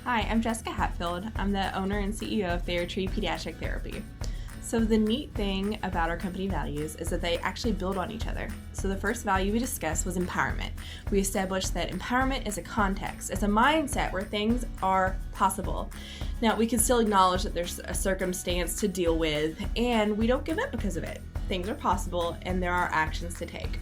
Hi, I'm Jessica Hatfield. I'm the owner and CEO of TheraTree Pediatric Therapy. So the neat thing about our company values is that they actually build on each other. So the first value we discussed was empowerment. We established that empowerment is a context, it's a mindset where things are possible. Now we can still acknowledge that there's a circumstance to deal with and we don't give up because of it. Things are possible and there are actions to take.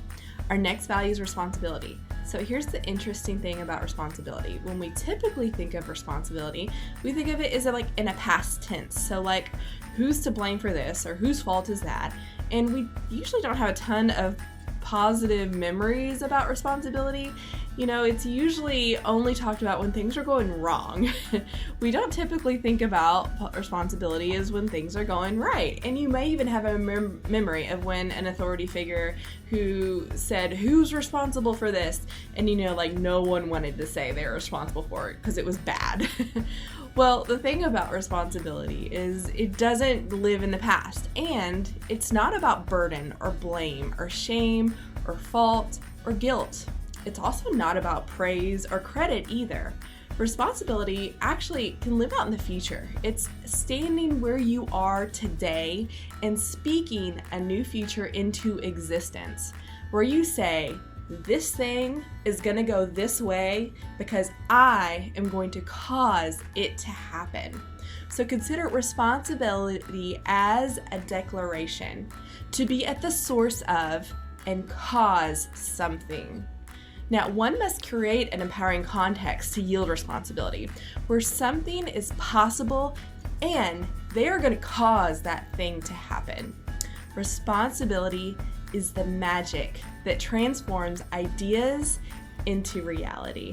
Our next value is responsibility. So here's the interesting thing about responsibility. When we typically think of responsibility, we think of it as like in a past tense. So like, who's to blame for this or whose fault is that? And we usually don't have a ton of positive memories about responsibility. You know, it's usually only talked about when things are going wrong. We don't typically think about responsibility as when things are going right. And you may even have a memory of when an authority figure who said, who's responsible for this? And you know, like no one wanted to say they're responsible for it because it was bad. Well, the thing about responsibility is it doesn't live in the past, and it's not about burden or blame or shame or fault or guilt. It's also not about praise or credit either. Responsibility actually can live out in the future. It's standing where you are today and speaking a new future into existence, where you say, this thing is going to go this way because I am going to cause it to happen. So consider responsibility as a declaration to be at the source of and cause something. Now, one must create an empowering context to yield responsibility, where something is possible and they are going to cause that thing to happen. Responsibility is the magic that transforms ideas into reality.